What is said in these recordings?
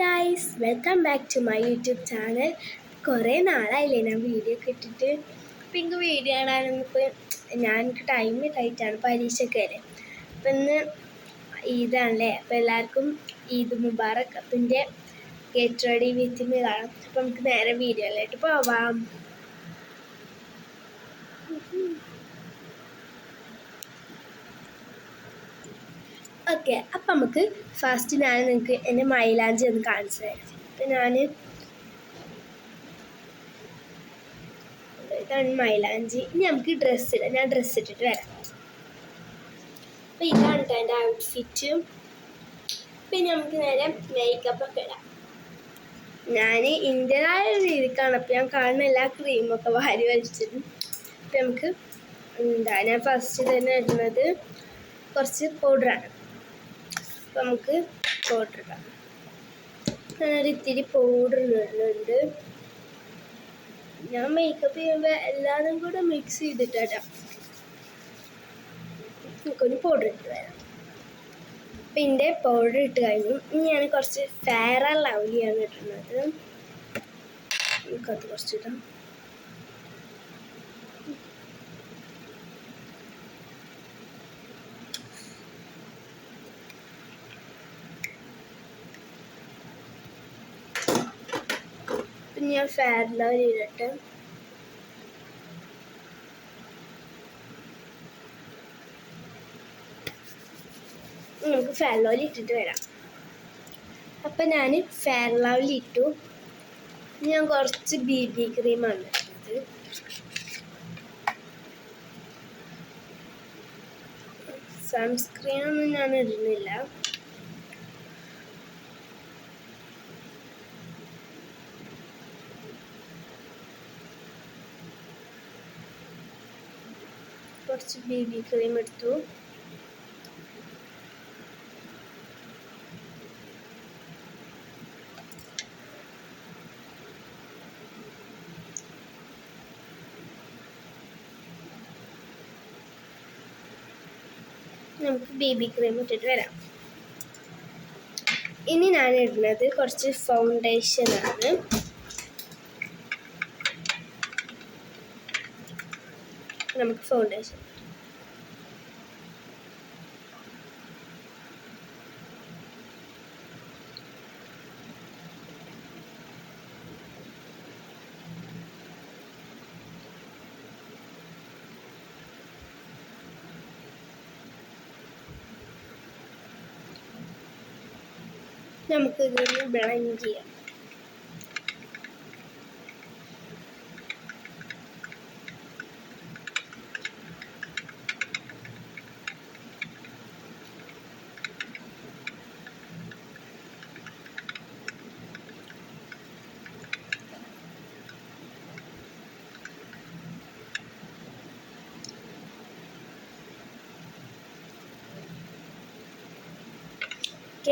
Guys, welcome back to my YouTube channel. കുറേ നാളായില്ലേ ഞാൻ വീഡിയോ ഒക്കെ ഇട്ടിട്ട്. അപ്പം എനിക്ക് വീഡിയോ കാണാനൊന്നും എനിക്ക് ടൈം ടൈറ്റാണ്, പരീക്ഷയൊക്കെ അല്ലേ. അപ്പം ഇന്ന് ഈദാണല്ലേ, അപ്പോൾ എല്ലാവർക്കും ഈദ് മുബാറക്. അപ്പം എൻ്റെ ഗെറ്റ് റെഡി വിത്ത് മീ കാണാം. അപ്പം നമുക്ക് നേരെ വീഡിയോയിലായിട്ട് പോവാം. ഓക്കെ, അപ്പം നമുക്ക് ഫസ്റ്റ് ഞാൻ നിങ്ങൾക്ക് എൻ്റെ മൈലാഞ്ചി ഒന്ന് കാണിച്ചു തരാം. അപ്പം ഇതാണ് മൈലാഞ്ചി. ഇനി നമുക്ക് ഡ്രസ്സ് ഇടാം. ഞാൻ ഡ്രസ്സ് ഇട്ടിട്ട് വരാം. അപ്പം ഇതാണ് കേട്ടോ എൻ്റെ ഔട്ട്ഫിറ്റ്. പിന്നെ നമുക്ക് നേരെ മേക്കപ്പൊക്കെ ഇടാം. ഞാൻ ഇന്ത്യനായ രീതിക്കാണ്. അപ്പം ഞാൻ കാണുന്ന എല്ലാ ക്രീമൊക്കെ വാരി വലിച്ചിടും. അപ്പം നമുക്ക് ഞാൻ ഫസ്റ്റ് തന്നെ ഇടുന്നത് കുറച്ച് പൗഡറാണ്. അപ്പം നമുക്ക് പൗഡർ ഇടാം. ഞാനൊരു ഇത്തിരി പൗഡർ ഇടുന്നുണ്ട്. ഞാൻ മേക്കപ്പ് ചെയ്യുമ്പോൾ എല്ലാതും കൂടെ മിക്സ് ചെയ്തിട്ടാണ് നമുക്കൊരു പൗഡർ ഇട്ട് വരാം. അപ്പം എൻ്റെ പൗഡർ ഇട്ട് കഴിഞ്ഞു. ഇനി ഞാൻ കുറച്ച് ഫെയർ ആൻഡ് ലവ്ലിയാണ് ഇടുന്നത്. നമുക്കത് കുറച്ചിടാം. പിന്നെ ഞാൻ ഫെയർ ആൻഡ് ലവ്ലി ഇടട്ടെ. നമുക്ക് ഫെയർ ആൻഡ് ലവ്ലി ഇട്ടിട്ട് വരാം. അപ്പം ഞാൻ ഫെയർ ആൻഡ് ലവ്ലി ഇട്ടു. ഞാൻ കുറച്ച് BB ക്രീമാണ് ഇടുന്നത്. സൺസ്ക്രീനൊന്നും ഞാൻ ഇടുന്നില്ല. കുറച്ച് BB ക്രീം എടുത്തു. നമുക്ക് BB ക്രീം ഇട്ടിട്ട് വരാം. ഇനി ഞാൻ ഇടുന്നത് കുറച്ച് ഫൗണ്ടേഷനാണ്. നമുക്ക് ഫൗണ്ടേഷൻ നമുക്ക് ഇതിന് ബ്ലെൻഡ് ചെയ്യാം.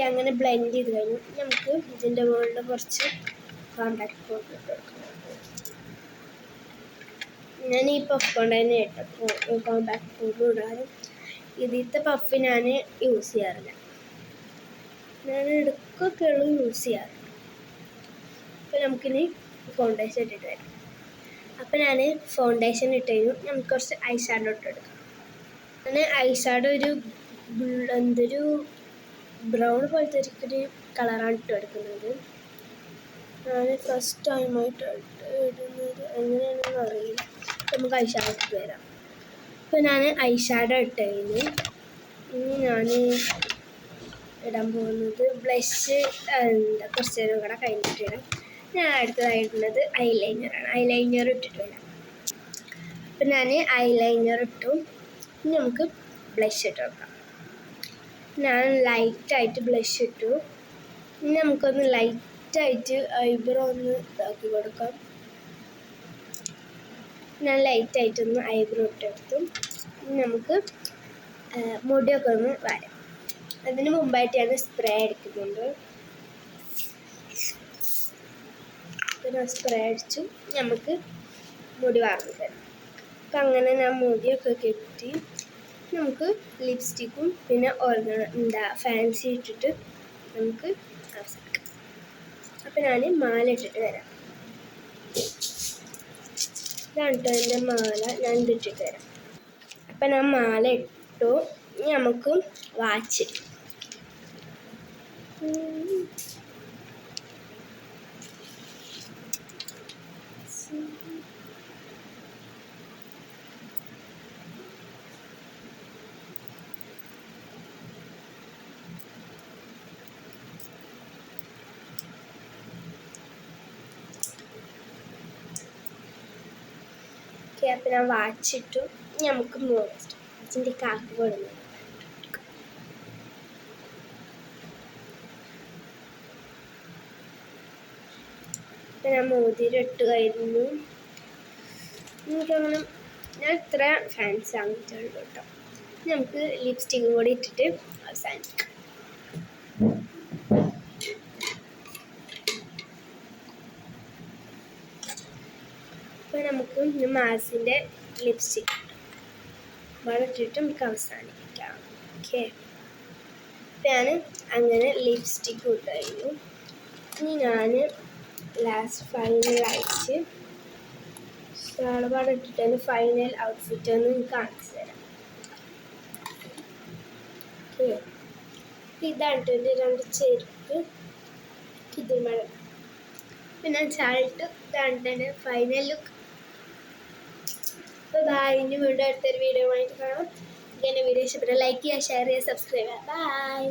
അങ്ങനെ ബ്ലെൻഡ് ചെയ്ത് കഴിഞ്ഞു. നമുക്ക് ഇതിൻ്റെ മുകളിൽ കുറച്ച് കോമ്പാക്ട് പൗഡർ ഇട്ട് കൊടുക്കണം. ഞാൻ ഈ പഫ് കൊണ്ട് തന്നെ ഇട്ടപ്പോൾ കോമ്പാക്ട് പൗഡർ ഇടാനും ഇതിലത്തെ പഫ് ഞാൻ യൂസ് ചെയ്യാറില്ല. ഞാൻ ഇടയ്ക്കൊക്കെ ഉള്ളൂ യൂസ് ചെയ്യാറ്. അപ്പോൾ നമുക്കിനി ഫൗണ്ടേഷൻ ഇട്ടിട്ട് വരാം. അപ്പോൾ ഞാൻ ഫൗണ്ടേഷൻ ഇട്ട് കഴിഞ്ഞു. നമുക്ക് കുറച്ച് ഐ ഷാഡോ ഇട്ട് എടുക്കാം. ഞാൻ ഐ ഷാഡോ എന്തൊരു ബ്രൗൺ പോലത്തെ ഒരു കളറാണ് ഇട്ട് എടുക്കുന്നത്. ഞാൻ ഫസ്റ്റ് ടൈമായിട്ട് ഇടുന്നത് എങ്ങനെയാണെന്ന് അറിയില്ല. നമുക്ക് ഐ ഷാഡോ ഇട്ട് വരാം. അപ്പോൾ ഞാൻ ഐ ഷാഡോ ഇട്ട് കഴിഞ്ഞു. ഇനി ഞാൻ ഇടാൻ പോകുന്നത് ബ്ലഷ് കുറച്ച് നേരം കൂടെ കഴിഞ്ഞിട്ട് ഇടാം. ഞാൻ അടുത്തതായിട്ടുള്ളത് ഐലൈനറാണ്. ഐലൈനർ ഇട്ടിട്ട് വരാം. അപ്പം ഞാൻ ഐലൈനർ ഇട്ടു. ഇനി നമുക്ക് ബ്ലഷ് ഇട്ട് വെക്കാം. ഞാൻ ലൈറ്റായിട്ട് ബ്ലഷ് ഇട്ടു. ഇനി നമുക്കൊന്ന് ലൈറ്റായിട്ട് ഐബ്രോ ഒന്ന് ഇതാക്കി കൊടുക്കാം. ഞാൻ ലൈറ്റായിട്ടൊന്ന് ഐബ്രോ ഇട്ടെടുത്തു. ഇനി നമുക്ക് മുടിയൊക്കെ ഒന്ന് വരാം. അതിന് മുമ്പായിട്ട് ഞാൻ സ്പ്രേ അടിക്കുന്നുണ്ട്. ഞാൻ സ്പ്രേ അടിച്ചു. നമുക്ക് മുടി വാർന്നു തരാം. അപ്പം അങ്ങനെ ഞാൻ മുടിയൊക്കെ കെട്ടി നമുക്ക് ലിപ്സ്റ്റിക്കും പിന്നെ ഫാൻസി ഇട്ടിട്ട് നമുക്ക് അവസാനിക്കാം. അപ്പം ഞാൻ മാല ഇട്ടിട്ട് വരാം. ഇതാണ് കേട്ടോ എൻ്റെ മാല. ഞാൻ ഇതിട്ടിട്ട് വരാം. അപ്പം ഞാൻ മാല ഇട്ടു. ഇനി നമുക്ക് വാച്ച്. അപ്പം ഞാൻ വാച്ചിട്ടു. ഇനി നമുക്ക് വാച്ചിൻ്റെ കാക്ക് കൊടുന്നു. അപ്പം ഞാൻ മോതിരം ഇട്ട് കഴിഞ്ഞു. എനിക്കങ്ങനെ ഞാൻ ഇത്ര ഫാൻസി വാങ്ങിയിട്ടുള്ളൂ കേട്ടോ. നമുക്ക് ലിപ്സ്റ്റിക്കും കൂടി ഇട്ടിട്ട് അവസാനിക്കാം. അപ്പോൾ നമുക്ക് മാസിൻ്റെ ലിപ്സ്റ്റിക് ഇട്ടിട്ട് നമുക്ക് അവസാനിപ്പിക്കാം. ഓക്കെ, ഞാൻ അങ്ങനെ ലിപ്സ്റ്റിക്ക് ഇട്ട് കഴിഞ്ഞു. ഇനി ഞാൻ ലാസ്റ്റ് ഫൈനലായിട്ട് ഷാളപാട് ഇട്ടിട്ട് ഫൈനൽ ഔട്ട്ഫിറ്റ് ഒന്ന് കാണിച്ചു തരാം. ഓക്കെ, ഇതാണ് എൻ്റെ 2 ചെരുപ്പ്. ഇത് മഴ പിന്നെ ചാളിട്ട് ഇതാണ് എൻ്റെ ഫൈനൽ ലുക്ക്. അപ്പോൾ ബായ്. ഇനി വീണ്ടും അടുത്തൊരു വീഡിയോ ആയിട്ട് കാണാം. ഇങ്ങനെ വീഡിയോ ഇഷ്ടപ്പെട്ട ലൈക്ക് ചെയ്യുക, ഷെയർ ചെയ്യുക, സബ്സ്ക്രൈബ് ചെയ്യുക. ബൈ.